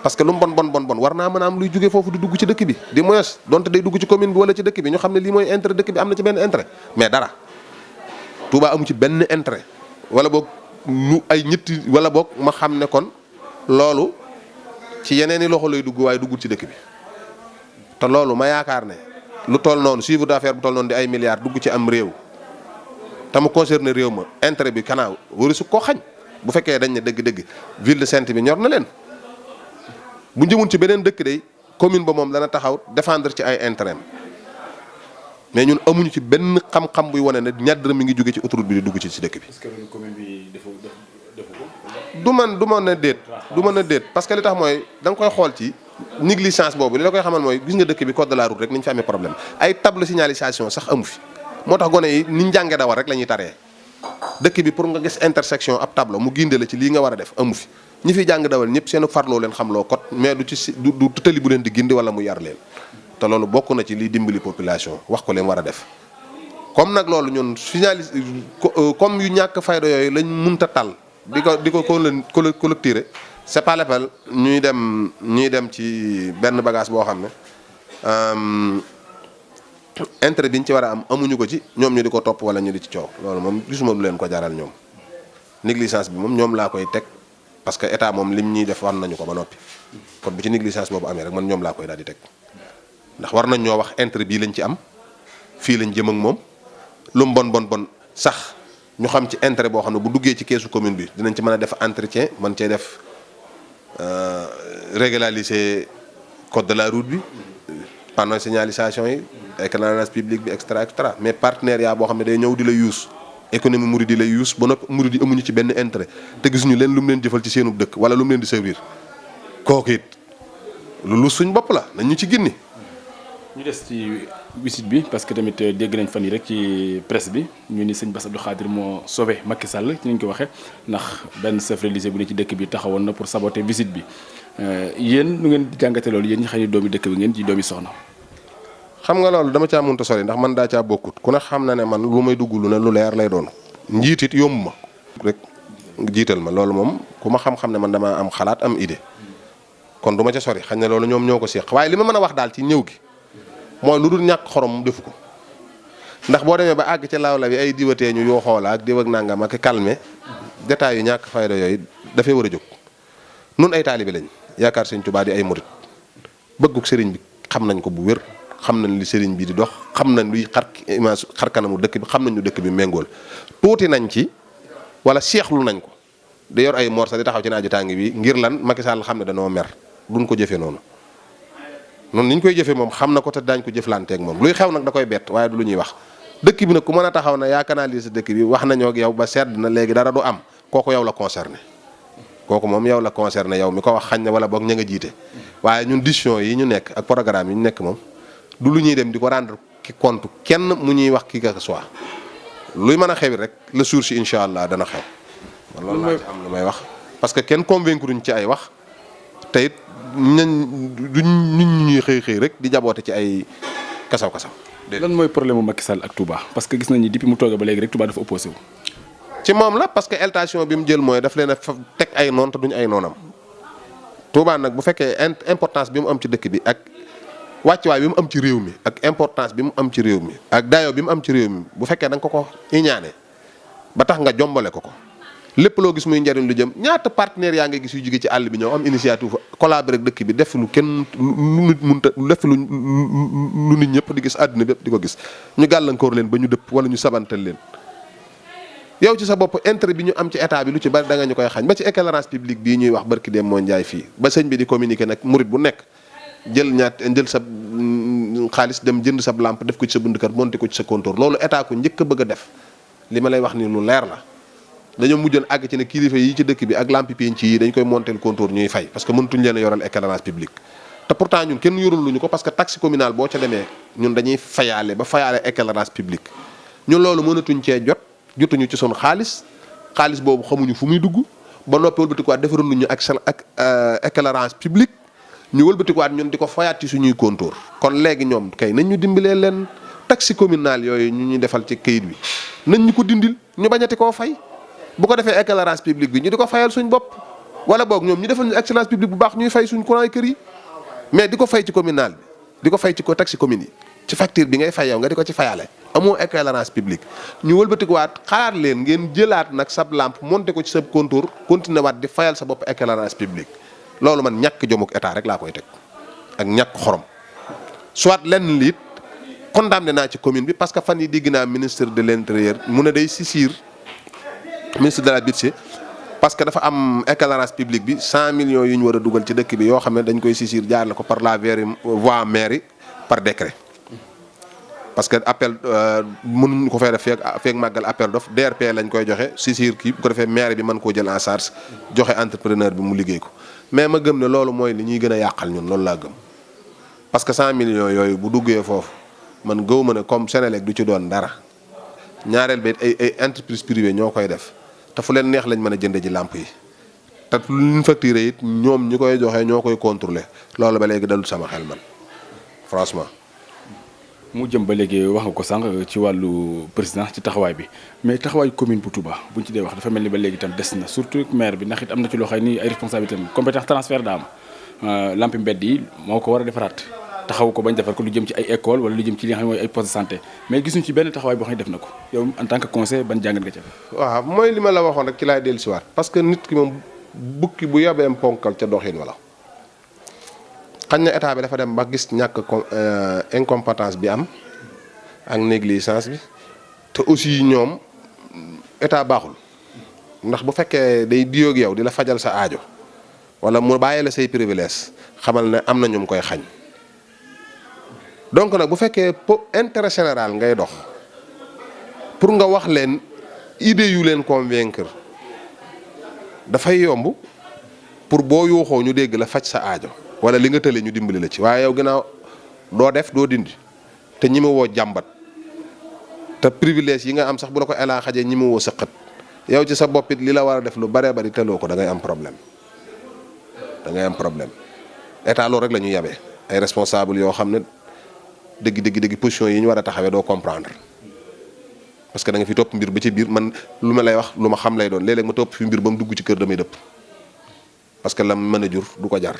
parce que lu mu bon war naa mën a am luy jógee foofu di dugg ci dëkk bi di moins donte day dugg ci commune bi wala ci dëkk bi ñu xam ne lii mooy intérêt dëkk bi am na ci benn intérêt mais dara Touba amu ci benn intérêt wala boog ñu ay ñetti wala boog ma xam ne kon loolu ci yeneen i loxo lay dugg waaye duggul ci dëkk bi te loolu ma yaakaar ne lu toll noonu chiffre d'affaires bu toll noonu di ay milliards dugg ci am réew te mu concerné réew ma intérêt bi kanaaw waru su koo xañ bu fekkee dañ ne dëgg-dëgg ville de Saint bi ñor na leen bu jëmun ci beneen dëkk day commune ba moom dana taxaw défendre ci ay intérêt mais ñun amuñu ci benn xam-xam buy wane ne ñaar dërëm mi ngi jóge ci autoroute bi di dugg ci dëkk bi. est-ce que commune bi defu ko. du mën a déet parce que li tax mooy da nga koy xool ci négligence boobu li la koy xamal mooy gis nga dëkk bi code de la route rek ni ñu fi amee problème ay table signalisation sax amu fi moo tax gone yi ni ñu jàngee dawal rek la ñuy taree dëkk bi pour nga gis intersection ab tableau mu ginde la ci lii nga war a def amu fi ñi fi jàng dawal ñëpp seen farloo leen xamloo code mais du tëli bu leen di gindi wala mu yar leen te loolu bokk na ci liy dimbali population wax ko leen war a def comme nag loolu ñun comme yu ñàkk fayda yooyu lañ munta tal di ko collecter c'est pas la peine ñuy dem ci benn bagage boo xam ne intérêt bi ñu ci war a am amuñu ko ci ñoom ñu di ko topp wala ñu di ci coow loolu moom gisuma lu leen ko jaral ñoom négligence bi moom ñoom laa koy teg parce que état moom lim ñuy def war nañu ko ba noppi kon bu ci négligence boobu amee rek man ñoom laa koy daal di teg ndax war nañ ñoo wax intérêt bii lañ ci am fii lañ jëm ak moom lu mu bon sax ñu xam ci intérêt boo xam ne bu duggee ci keesu commune bi dinañ ci mën a def entretien mën cee def régulariser code de la route bi panneau signalisation yi éclairage public bi extra mais partenariat boo xam ne day ñëw di la yuus économie murid di la yuus ba noppi murid yi amuñu ci benn intérêt te gisuñu leen lu mu leen jëfal ci seenu dëkk wala lu mu leen di servir kooku it lu suñ bopp la nañ ñu ci ginni ñu des ci visite bi parce que tamit dégg nañ fan yi rek ci presse bi ñu ni sëñ Bass Abdou Khadre moo sauvé Macky Sall ci ñu ko waxee ndax benn chef religieux bu ne ci dëkk bi taxawoon na pour saboter visite bi yéen nu ngeen jàngate loolu yéen ñi xam ne doomi dëkk bi ngeen ci doomi soxna. xam nga loolu dama caa mënta sori ndax man daa caa bokkut ku ne xam na ne man lu may dugg lu ne lu leer lay doon njiit it yomb ma rek jiital ma loolu moom ku ma xam-xam ne man damaa am xalaat am idée kon du ma ca sori xañ ne loolu ñoom ñoo ko séq waaye li ma mën a wax daal ci ñëw gi mooy lu dul ñàkk xorom defu ko ndax boo demee ba àgg ca lawla bi ay diwatee ñu yoo xoola ak diw ak nangam ak calmer détails yu ñàkk fayda yooyu dafay war a jóg nun ay taalibe lañ yaakaar sëñ Tuubaa di ay murit bëgguk sëriñ bi xam nañ ko bu wér xam nañ li sëriñ bi di dox xam nañ luy xar kanamu dëkk bi xam nañ lu dëkk bi méngool tuuti nañ ci wala seexlu nañ ko di yor ay morsa di taxaw ci naaju tàng bi ngir lan Macky Sall xam ne danoo mer duñ ko jëfee noonu noonu ni ñu koy jëfee moom xam na ko te daañ ko jëflanteeg moom luy xew nag da koy bett waaye du lu ñuy wax dëkk bi nag ku mën a taxaw na yaa canaliser dëkk bi wax nañoo ak yow ba sedd na léegi dara du am kooku yow la concerné kooku moom yow la concerné yow mi ko wax xañ na wala boog ña nga jiite waaye ñun décision yi ñu nekk ak programme yi ñu nekk moom du lu ñuy dem di ko rendre ki compte kenn mu ñuy wax ki que soit luy mën a xewit rek le jour si incha allah dana xew. loolu laa ci am lu may wax parce que kenn convaincre duñ ci ay wax te it duñ nit ñuy xëy rek di jaboote ci ay kasaw. lan mooy problème mu Macky Sall ak Touba parce que gis nañu depuis mu toogee ba léegi rek Touba dafa opposé wu. ci moom la parce que eltation bi mu jël mooy daf leen a teg ay noon te duñ ay noonam Touba nag bu fekkee importance bi mu am ci dëkk bi ak wàccuwaay bi mu am ci réew mi ak importance bi mu am ci réew mi ak dayo bi mu am ci réew mi bu fekkee da nga ko iñaane ba tax nga jombale ko lépp loo gis muy njariñ lu jëm ñaata partenaires yaa nga gis yu jóge ci àll bi ñëw am initiative collaborer ak dëkk bi def lu kenn lu nit munta def lu nit ñëpp di gis àddina bépp di ko gis ñu gàllankoor leen ba ñu dëpp wala ñu sabantal leen yow ci sa bopp intérêt bi ñu am ci état bi lu ci bari da nga ñu koy xañ ba ci éclairage public bii ñuy wax barki dem moo njaay fii ba sëñ bi di communiquer nag murit bu nekk jël sa xaalis dem jënd sa lampe def ko ci sa bunt kër monté ko ci sa compteur loolu état ko njëkk a bëgg a def li ma lay wax ni lu leer la dañoo mujjoon àgg ci ne kilifa yi ci dëkk bi ak lampi penc yi dañ koy monter compteur ñuy fay parce que mëntuñ leen a yoral éclairage public te pourtant ñun kenn yorul luñu ko parce que taxe communale boo ca demee ñun dañuy fayaale ba fayaale éclairage public ñun loolu mënatuñ cee jotuñu ci son xaalis boobu xamuñu fu muy dugg ba noppi wëlbatikuwaat defaroon luñu ak éclairage public ñu wëlbatikuwaat ñun di ko fayaat ci suñuy compteur kon léegi ñoom kay nañ ñu dimbalee leen taxe communale yooyu ñu ñuy defal ci kayit wi nañ ñu ko dindil ñu bañati koo fay bu ko defee éclairage public bi ñu di ko fayal suñ bopp wala boog ñoom ñu defal ñu éclairage public bu baax ñuy fay suñ courant kër yi mais di ko fay ci communal bi di ko fay ci ko taxe commune yi ci facture bi ngay fay yow nga di ko ci fayale amoo éclairage public ñu wëlbatikuwaat xalaat leen ngeen jëlaat nag sab lampe monté ko ci sa compteur continué waat di fayal sa bopp éclairage public loolu man ñàkk jomuk état rek laa koy teg ak ñàkk xorom soit lenn liit condamné naa ci commune bi parce que fan yi dégg naa ministre de l'intérieur mu ne day saisir ministre de la budget parce que dafa am éclairage public bi 100 millions yu ñu war a dugal ci dëkk bi yoo xam ne dañ koy saisir jaarale ko par la voie mairie par décret parce que appel mënuñ ko fay def feek màggal appel d'offre DRP lañ koy joxe saisir kii bu ko defee mairie bi mën koo jël en charge joxe entrepreneur bi mu liggéey ko mais ma gëm ne loolu mooy li ñuy gën a yàqal ñun loolu laa gëm parce que 100 millions yooyu bu duggee foofu man gëw ma ne comme Sénélec du ci doon dara ñaareel ba ay entreprise privée ñoo koy def te fu leen neex lañ mën a jënde ji lamp yi te luñ facturé it ñoom ñi koy joxe ñoo koy contrôler loolu ba léegi dalul sama xel man franchement. mu jëm ba léegi wax nga ko sànq ci wàllu président ci taxawaay bi mais taxawaayu commune bu Touba buñ ci dee wax dafa mel ni ba léegi tam des na surtout maire bi ndax it am na ci loo xam ni ay responsabilités am compétence transfert daa am lampi mbedd yi moo ko war a defaraat taxaw ko bañ defar ko lu jëm ci ay école wala lu jëm ci li nga xam ne mooy ay poste de santé mais gisuñu ci benn taxawaay boo xam ne def na ko yow en tant que conseiller ban jàngat nga ca waaw mooy li ma la waxoon rek ci laay dellusiwaat parce que nit ki moom bukki bu yabeem ponkal ca doxin wala xañ na état bi dafa dem ba gis ñàkk incompétence bi am ak négligence bi te aussi ñoom état baaxul ndax bu fekkee day diyoog yow di la fajal sa aajo wala mu bàyyi la say privilège xamal ne am na ñu koy xañ donc nag bu fekkee intérêt général ngay dox pour nga wax leen idée yu leen convaincre dafay yomb pour boo yuuxoo ñu dégg la faj sa aajo wala li nga tële ñu dimbali la ci waaye yow ginnaaw doo def doo dindi te ñi ma woo jàmbat te privilège yi nga am sax bu la ko elaa xajee ñi ma woo sëqat yow ci sa boppit li la war a def lu baree bari teloo ko da ngay am problème état loolu rek la ñuy yabee ay responsable yoo xam ne dëgg position yi ñu war a taxawee doo comprendre parce que da nga fi topp mbir ba ci biir man lu ma lay wax lu ma xam lay doon léeg-léeg ma topp fi mbir ba mu dugg ci kër damay dëpp parce que la mën a jur du ko jar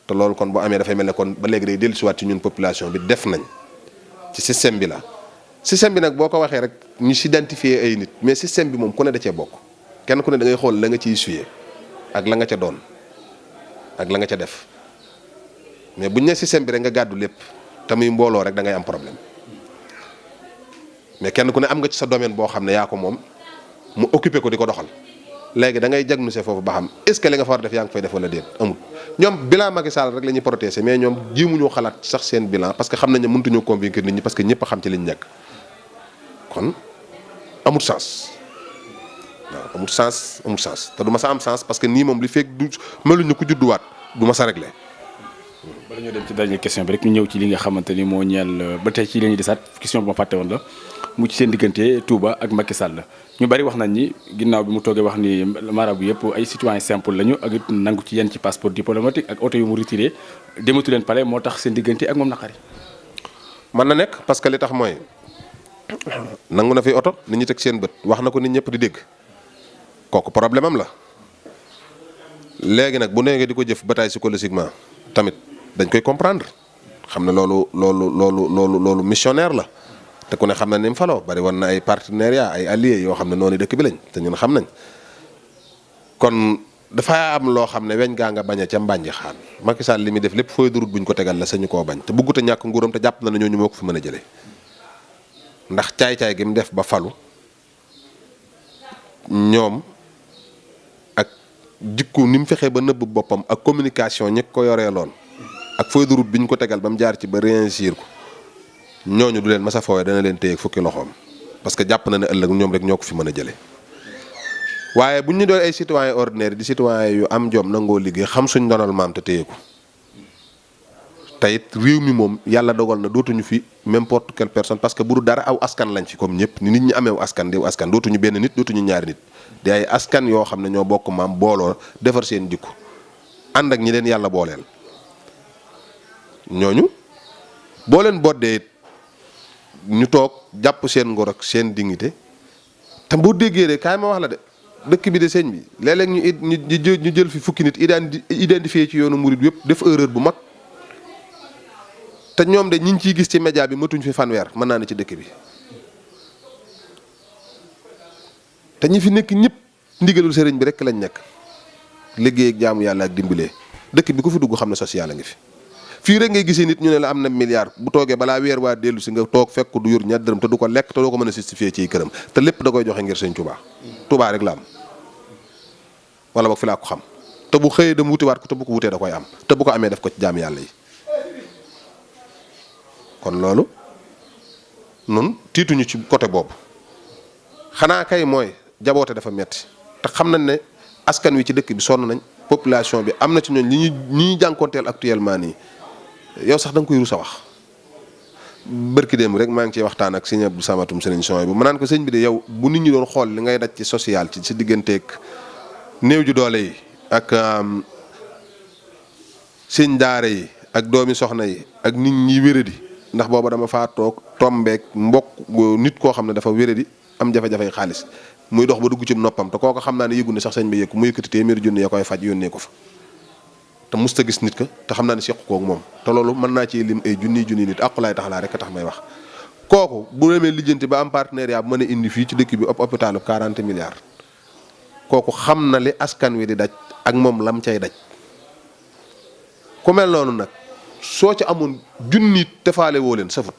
te loolu kon bu amee dafay mel ne kon ba léegi day dellusiwaat ci ñun population bi def nañ ci système bi la système bi nag boo ko waxee rek ñu s'identifier ay nit mais système bi moom ku ne da cee bokk kenn ku ne da ngay xool la nga ciy suyee ak la nga ca doon ak la nga ca def mais buñ ne système bi rek nga gàddu lépp te muy mbooloo rek da ngay am problème mais kenn ku ne am nga ci sa domaine boo xam ne yaa ko moom mu occupé ko di ko doxal léegi da ngay diagnostiquer foofu ba xam est-ce que li nga fa war def yaa ngi fay def wala déet amul. ñoom bilan Macky Sall rek la ñuy protéger mais ñoom jéemuñoo xalaat sax seen bilan parce que xam nañ ne mëntuñoo convaincre nit ñi parce que ñëpp a xam ci liñ nekk kon amul sens. waaw amul sens te du ma sa am sens parce que nii moom li fekk du meluñu ko judduwaat du ma sa réglé. bala ñoo dem ci dernière question bi rek ñu ñëw ci li nga xamante ni moo ñeel ba tey ci la ñuy desaat question bu ma fàtte woon la mu ci seen diggante Touba ak Macky Sall ñu bari wax nañ ni ginnaaw bi mu toogee wax ni marabu yëpp ay citoyens simple lañu ak it nangu ci yenn ci passeport diplomatique ak oto yu mu retiré dematu leen palais moo tax seen diggante ak moom naqari. mën na nekk parce que li tax mooy nangu na fi oto nit ñi teg seen bët wax na ko nit ñëpp di dégg kooku problème am la léegi nag bu nekkee di ko jëf bataille psychologiquement tamit dañ koy comprendre xam ne loolu missionnaire la te ku ne xam na ni mu faloo bari woon na ay partenariat ay alliés yoo xam ne noonu dëkk bi lañ te ñun xam nañ kon dafa am loo xam ne weñ gaa nga bañ a ca mbànji xaan Macky Sall li muy def lépp fooy durut buñ ko tegal la sañu koo bañ te bëggut a ñàkk nguuram te jàpp na ne ñooñu moo ko fi mën a jëlee ndax caay-caay gi mu def ba falu ñoom ak jikko ni mu fexee ba nëbb boppam ak communication ñi ko yoreeloon ak feuille de route bi ñu ko tegal ba mu jaar ci ba réussir ko ñooñu du leen masa foowee dana leen téye fukki loxoom parce que jàpp na ne ëllëg ñoom rek ñoo ko fi mën a jëlee waaye bu ñu doon ay citoyen ordinaire di citoyen yu am jom nangoo liggéey xam suñ donal maam te téye ko te it réew mi moom yàlla dogal na dootuñu fi n'importe quelle personne parce que bu du dara aw askan lañ fi comme ñëpp ni nit ñi amee askan di askan dootuñu benn nit dootuñu ñaari nit di ay askan yoo xam ne ñoo bokk maam booloo defar seen jikko ànd ak ñi leen yàlla booleel ñooñu boo leen boddee it ñu toog jàpp seen ngor ak seen dignité te boo déggee de kaay ma wax la de dëkk bi de sëñ bi léeg-léeg ñu jël fi fukki nit identifié ci yoonu murid yëpp def erreur bu mag te ñoom de ñi ngi ciy gis ci média bi matuñ fi fanweer mën naa ne ci dëkk bi te ñi fi nekk ñëpp ndigalul sëriñ bi rek lañ nekk liggéey ak jaamu yàlla ak dimbalee dëkk bi ku fi dugg xam ne social a ngi fi. fii rek ngay gisee nit ñu ne la am na milliard bu toogee balaa weer waa dellu si nga toog fekk du yor ñaar dërëm te du ko lekk te doo ko mën a justifier ci këram te lépp da koy joxe ngir sëñ Touba. Touba rek la am wala boog fi laa ko xam te bu xëyee dem wutiwaat ko te bu ko wutee da koy am te bu ko amee def ko ci jaam yàlla yi kon loolu nun tiituñu ci côté boobu xanaa kay mooy jaboote dafa metti te xam nañ ne askan wi ci dëkk bi sonn nañ population bi am na ci ñooñ ñi ñuy jànkoonteel actuellement nii yow sax da nga koy rus a wax bërki démb rek maa ngi ciy waxtaan ak sëñ Abdou Samatum sëriñ son bi ma naan ko sëñ bi de yow bu nit ñi doon xool li ngay daj ci social ci digganteeg néew ju doole yi ak sëñ daara yi ak doomi soxna yi ak nit ñi wéradi ndax booba dama faa toog tombeek mbokk nit koo xam ne dafa wéradi am jafe-jafe xaalis muy dox ba dugg ci noppam te kooko xam naa ne yëgu ne sax sëñ bi yëg mu yëkkati téeméeri junni ya koy faj yónnee ko fa te musta gis nit ka te xam naa ne sequ koog moom te loolu mën naa ci lim ay junni nit aqulaay taxalaa rek a tax may wax kooku bu demee lijjanti ba am partenariat bu mën a indi fii ci dëkk bi hôpitalu 40 milliards kooku xam na li askan wi di daj ak moom lam cay daj ku mel noonu nag soo ci amoon junni tefaale woo leen safut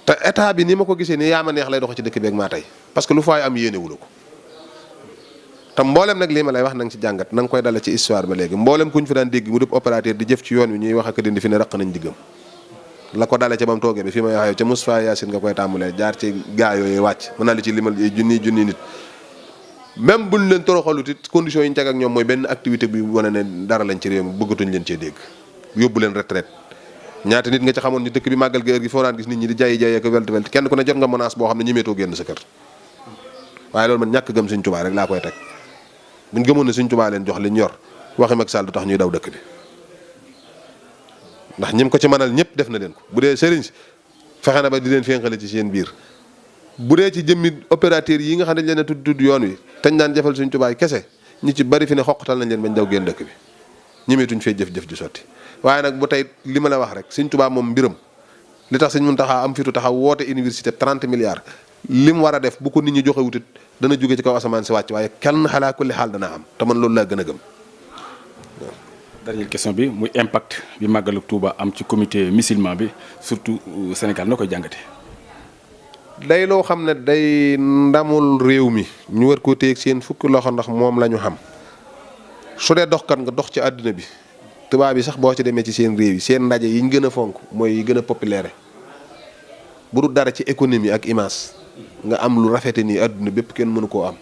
te état bi ni ma ko gisee nii yaa ma neex lay dox ci dëkk bi ak maa tey parce que lu faay am yéene wula ko te mboolem nag lii ma lay wax na nga ci jàngat na nga koy dale ci histoire ba léegi mboolem ku ñu fi daan dégg mu def opérateur di jëf ci yoon wi ñuy wax ak dindi fi ne raq nañ diggam la ko dale ca ba mu toogee bi fi may wax yow ca Moustapha Yacine nga koy tàmbalee jaar ci gaa yooyu wàcc mën naa li ci limal junni nit même buñ leen toroxalut it conditions yi ñu teg ak ñoom mooy benn activité bi wane ne dara lañ ci réew mi bëggatuñ leen cee dégg yóbbu leen retraite ñaata nit nga ci xamoon ni dëkk bi màggal gi heure gi foo daan gis nit ñi di jayi ak welt kenn ku ne jot nga menace boo xam ne ñemeetoo génn sa kër waaye loolu man ñàkk gëm Sëñ Tuubaa rek laa koy teg buñ gëmoon ne Sëñ Tuubaa leen jox liñ yor waxi Macky Sall du tax ñuy daw dëkk bi ndax ñim ko ci mënal ñëpp def na leen ko bu dee sëriñ si fexe na ba di leen fénqale ci seen biir bu dee ci jëmmi opérateur yi nga xam ne dañ leen a tudd yoon wi tañ daan jëfal Sëñ Tuubaa kese ñi ci bari fi ne xoqatal nañ leen bañ daw génn dëkk bi ñemeetuñ fee jëf-jëf ji sotti waaye nag bu tey li ma la wax rek Sëñ Tuubaa moom mbiram li tax Sëñ Muntaxa am fitu taxaw woote université 30 milliards li mu war a def bu ko nit ñi joxe wutit dana jóge ci kaw asamaan si wàcc waaye kenn xalaa kulli xaal dana am te man loolu laa gën a gëm. dernière question bi muy impact bi màggalu Touba am ci comité musulman bi surtout Sénégal noo koy jàngate day loo xam ne day ndamul réew mi ñu war koo téye seen fukki loxo ndax moom la ñu xam su dee doxkat nga dox ci àdduna bi tubaab yi sax boo ci demee ci seen réew yi seen ndaje yi ñu gën a fonk mooy yi gën a populaire bu dul dara ci économie ak image nga am lu rafete nii àdduna bépp kenn mënu koo am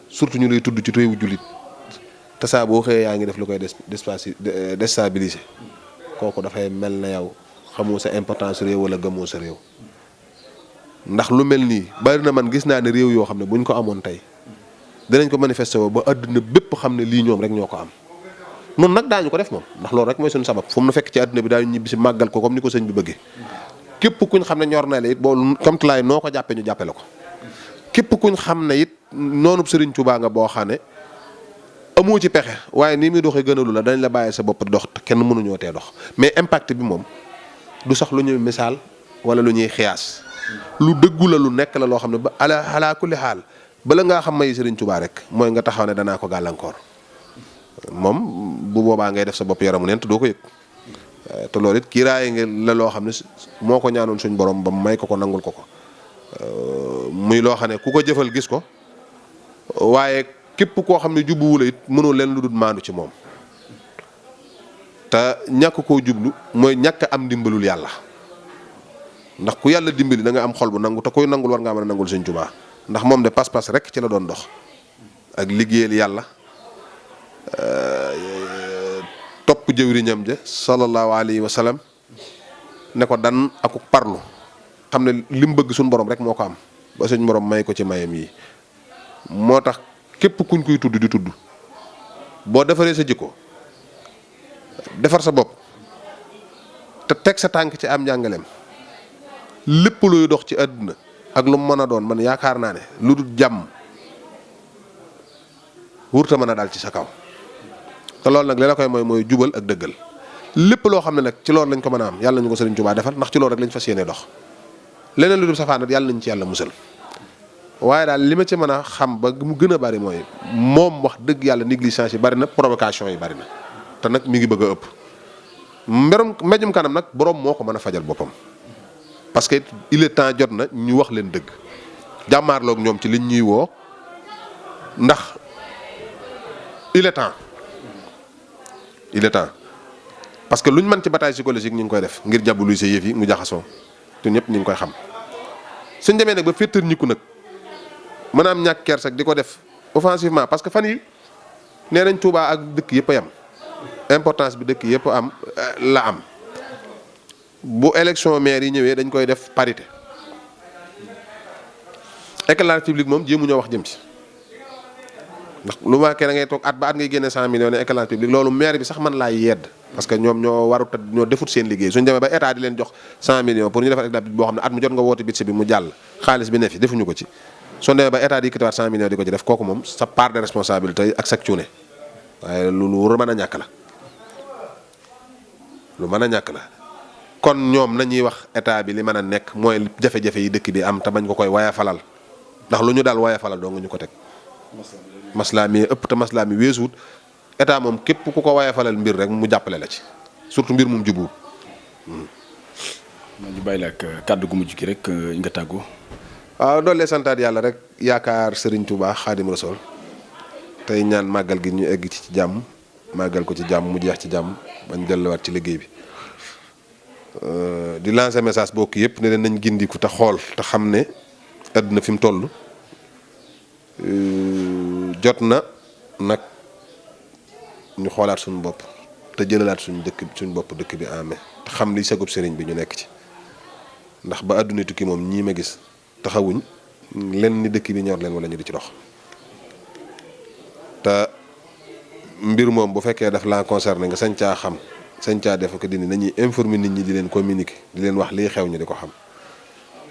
surtout ñu lay tudd ci réewu jullit te saa boo xëyee yaa ngi def lu koy déstabiliser kooku dafay mel na yow xamoo sa importance réew wala gëmoo sa réew ndax lu mel nii bari na man gis naa ne réew yoo xam ne buñ ko amoon tey dinañ ko manifester woo ba àdduna bépp xam ne lii ñoom rek ñoo ko am noonu nag daañu ko def moom ndax loolu rek mooy suñu sabab fu mu nu fekk ci àdduna bi daañu ñibbi si màggal ko comme ni ko sëñ bi bëggee képp kuñ xam ne ñor na la it boo comme tulaay noo ko jàppee ñu jàppe la ko képp kuñ xam ne it noonu Sëriñ Tuubaa nga boo xam ne amoo ci pexe waaye ni muy doxee gënalu la dañ la bàyyi sa bopp dox kenn mënuñoo tee dox mais impact bi moom du sax lu ñuy misaal wala lu ñuy xiyaas lu dëggu la lu nekk la loo xam ne ba ala kulli xaal bala ngaa xam may Sëriñ Tuubaa rek mooy nga taxaw ne danaa ko gàllankoor moom bu boobaa ngay def sa bopp yaramu neen te doo ko yëg te loolu it kiiraay nga la loo xam ne moo ko ñaanoon suñ borom ba may ko nangul ko muy loo xam ne ku ko jëfal gis ko waaye képp koo xam ne jubbuwula it mënoo leen lu dul maandu ci moom te ñàkk koo jublu mooy ñàkk am dimbalul yàlla ndax ku yàlla dimbali da nga am xol bu nangu te koy nangul war ngaa mën a nangul Sëñ Tuubaa ndax moom de pas-pas rek ci la doon dox ak liggéeyal yàlla topp jëwriñam ja sallallahu alayhi wa sallam ne ko dan aku parlu xam ne li mu bëgg suñu borom rek moo ko am ba suñ borom may ko ci mayam yi moo tax képp kuñ koy tudd di tudd boo defaree sa jikko defar sa bopp te teg sa tànk ci am njàngaleem lépp luy dox ci àdduna ak lu mu mën a doon man yaakaar naa ne lu dul jàmm wurta mën a dal ci sa kaw te loolu nag li la koy mooy jubal ak dëggal lépp loo xam ne nag ci loolu lañ ko mën a am yàlla nañu ko Sëriñ Tuubaa defal ndax ci loolu rek lañ fas yéene dox leneen lu dul safaan yàlla nañ ci yàlla musal waaye daal li ma ci mën a xam ba mu gën a bari mooy moom wax dëgg yàlla négligence yi bari na provocation yi bari na te nag mi ngi bëgg a ëpp mbéjum kanam nag borom moo ko mën a fajal boppam parce que il est temps jot na ñu wax leen dëgg jàmmaarloog ñoom ci liñ ñuy woo ndax il est temps parce que luñ mën ci bataille psychologique ñu ngi koy def ngir jàpp luy sa yëf yi mu jaxasoo te ñëpp ñu ngi koy xam suñ demee nag ba féetar ñiku nag mën a am ñàkk kersak di ko def offensivement parce que fan yi nee nañ Touba ak dëkk yëpp a yam importance bi dëkk yëpp am la am bu élection maire yi ñëwee dañ koy def parité éclairage public moom jéemu ñoo wax jëm ci ndax lu ma kee da ngay toog at ba at ngay génne 100 millions ne éclairage public loolu maire bi sax man laay yedd parce que ñoom ñoo warut ñoo defut seen liggéey suñ demee ba état di leen jox 100 millions pour ñu defar éclairage public boo xam ne at mu jot nga woote budget bi mu jàll xaalis bi ne fi defuñu ko ci soo demee ba état di yëkkatiwaat 100 millions di ko ci def kooku moom sa part de responsabilité ak sa cuune waaye lu mën a ñàkk la lu mën a ñàkk la kon ñoom nañuy wax état bi li mën a nekk mooy jafe-jafe yi dëkk bi am te bañ ko koy wayafalal ndax lu ñu daal wayafalal doo nga ñu ko teg maslaa mi ëpp te maslaa mi weesuut état moom képp ku ko wayafalal mbir rek mu jàppale la ci surtout mbir moom jubuwut. ñu bàyyi la ak kàddu gu mujj gi rek nga tàggoo. waaw doole santaat yàlla rek yaakaar Serigne Touba Xaadim Rasul tey ñaan màggal gi ñu egg ci jàmm màggal ko ci jàmm mu jeex ci jàmm bañ delluwaat ci liggéey bi di lancer message bokk yëpp ne leen nañ gindiku te xool te xam ne àdduna fi mu toll jot na nag ñu xoolaat suñu bopp te jëlalaat suñu bopp dëkk bi amee te xam li sagub sëriñ bi ñu nekk ci ndax ba àdduna tukki moom ñii ma gis taxawuñ len ni dëkk bi ñor leen wala ñu di ci dox te mbir moom bu fekkee daf laa concerné nga sañ caa xam sañ caa def ko dindi nañuy informer nit ñi di leen communiquer di leen wax lii xew ñu di ko xam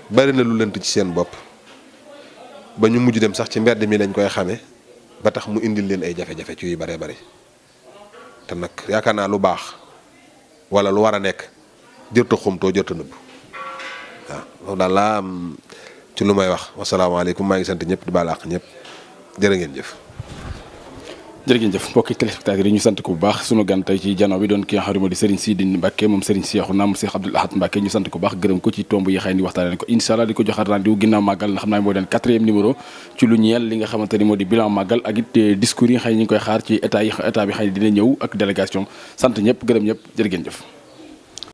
bari na lu lënt ci seen bopp ba ñu mujj dem sax ci mbedd mi lañ koy xamee ba tax mu indil leen ay jafe-jafe ci yu baree bari te nag yaakaar naa lu baax wala lu war a nekk jërta xumtoo jërta nëbb waaw loolu daal laa am ci lu may wax wasalaamaaleykum maa ngi sant ñëpp di baal àq ñëpp jërë ngeen jëf. jërëjëf mbokki téléspectateurs yi ñu sant ko bu baax sunu gan tey ci jano bi doon ki nga xam ne moo di Serigne Sidi Mbacke moom Serigne Cheikhouna moom Cheikh Abdoul Ahad Mbacke ñu sant ko bu baax gërëm ko ci tomb yi xëy ni waxtaanee ko incha allah di ko joxaat rendez-vous ginnaaw màggal nga xam naa moo doon 4e numéro ci lu ñeel li nga xamante ni moo di bilan màggal ak it discours yi xëy ñu ngi koy xaar ci état bi xëy dina ñëw ak délégation sant ñëpp gërëm ñëpp jërë ngeen jëf